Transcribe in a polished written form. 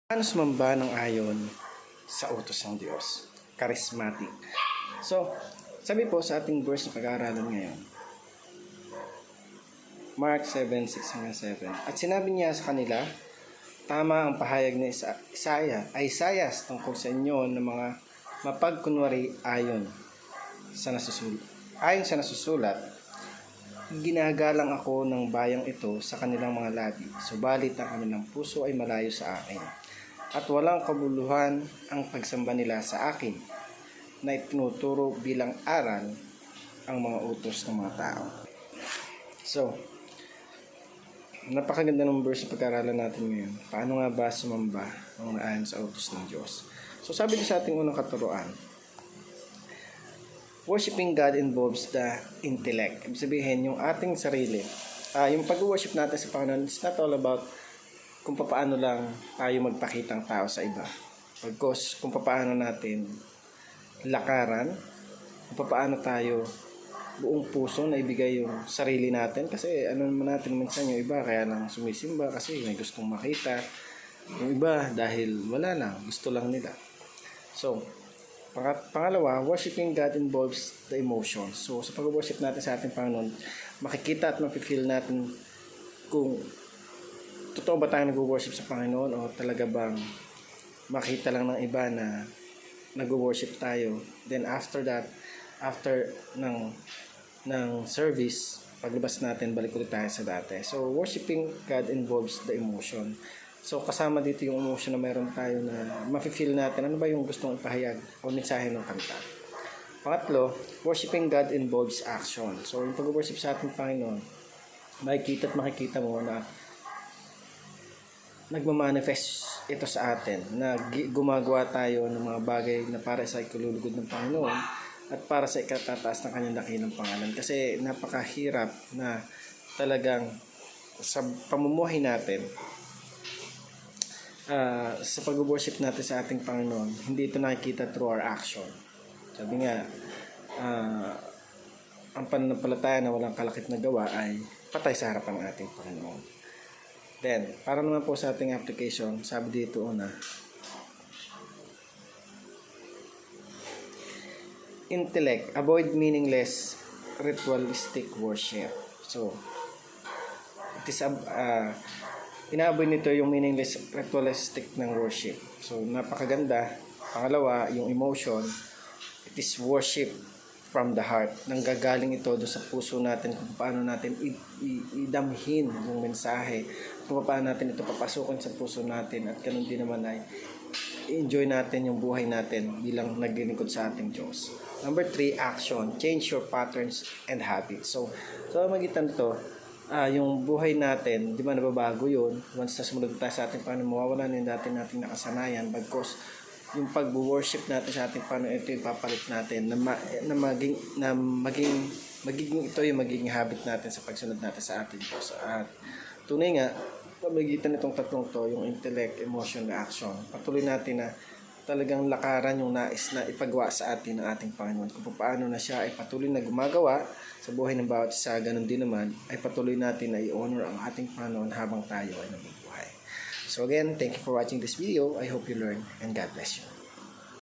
Paano sumamba ng ayon sa utos ng Diyos? Charismatic. So, sabi po sa ating verse na pag-aaralan ngayon, Mark 7:6-7. At sinabi niya sa kanila, tama ang pahayag ni Isaias tungkol sa inyo ng mga mapagkunwari ayon sa nasusulat. Ginagalang ako ng bayang ito sa kanilang mga labi, subalit ang kanilang puso ay malayo sa akin. At walang kabuluhan ang pagsamba nila sa akin na itinuturo bilang aral ang mga utos ng mga tao. So, napakaganda ng verse na pag-aaralan natin ngayon. Paano nga ba sumamba ng ayon sa utos ng Diyos? So, sabi ko sa ating unang katuruan, worshiping God involves the intellect. Ibig sabihin, yung ating sarili. Yung pag-worship natin sa Panginoon, it's not all about kung paano lang tayo magpakitang tao sa iba. Pagkos kung paano natin lakaran, kung paano tayo buong puso na ibigay yung sarili natin. Kasi ano naman natin minsan yung iba, kaya lang sumisimba kasi may gustong makita. Yung iba dahil wala lang, gusto lang nila. So, pangalawa, worshiping God involves the emotions. So, sa pag-worship natin sa ating Panginoon, makikita at mapifeel natin kung totoo ba tayo nag-worship sa Panginoon o talaga bang makita lang ng iba na nag-worship tayo. Then after that, after ng service, paglabas natin, balik ulit tayo sa dati. So, worshiping God involves the emotion. So, kasama dito yung emotion na mayroon tayo na mafe-feel natin ano ba yung gustong ipahayag o mensahe ng kanta. Pangatlo, worshiping God involves action. So, yung pag-worship sa ating Panginoon, makikita at makikita mo na nagmamanifest ito sa atin, na gumagawa tayo ng mga bagay na para sa ikalulugod ng Panginoon at para sa ikatataas ng kanyang dakilang pangalan. Kasi napakahirap na talagang sa pamumuhay natin, sa pag-worship natin sa ating Panginoon, hindi ito nakikita through our action. Sabi nga, ang pananampalataya na walang kalakip na gawa ay patay sa harapan ng ating Panginoon. Then, para naman po sa ating application, sabi dito una, intellect, avoid meaningless ritualistic worship. So, it is ina-avoid nito yung meaningless ritualistic ng worship. So, napakaganda. Pangalawa, yung emotion, it is worship from the heart. Nanggagaling ito doon sa puso natin kung paano natin idamhin yung mensahe, kung paano natin ito papasukin sa puso natin, at ganun din naman ay enjoy natin yung buhay natin bilang naglilingkod sa ating Diyos. Number 3, action. Change your patterns and habits. So magitan to, yung buhay natin, di ba nababago yun? Once na sumunod tayo sa ating Panginoon, mawawala na yung dati nating nakasanayan, bagkos yung pag-worship natin sa ating Panginoon, ito yung papalit natin na magiging ito yung magiging habit natin sa pagsunod natin sa ating Diyos. At tunay nga, pamagitan nitong tatlong to, yung intellect, emotion, action, patuloy natin na talagang lakaran yung nais na ipagawa sa atin ng ating Panginoon. Kung paano na siya ay patuloy na gumagawa sa buhay ng bawat isa, ganun din naman ay patuloy natin na i-honor ang ating Panginoon habang tayo ay nabubuhay. So again, thank you for watching this video. I hope you learn and God bless you.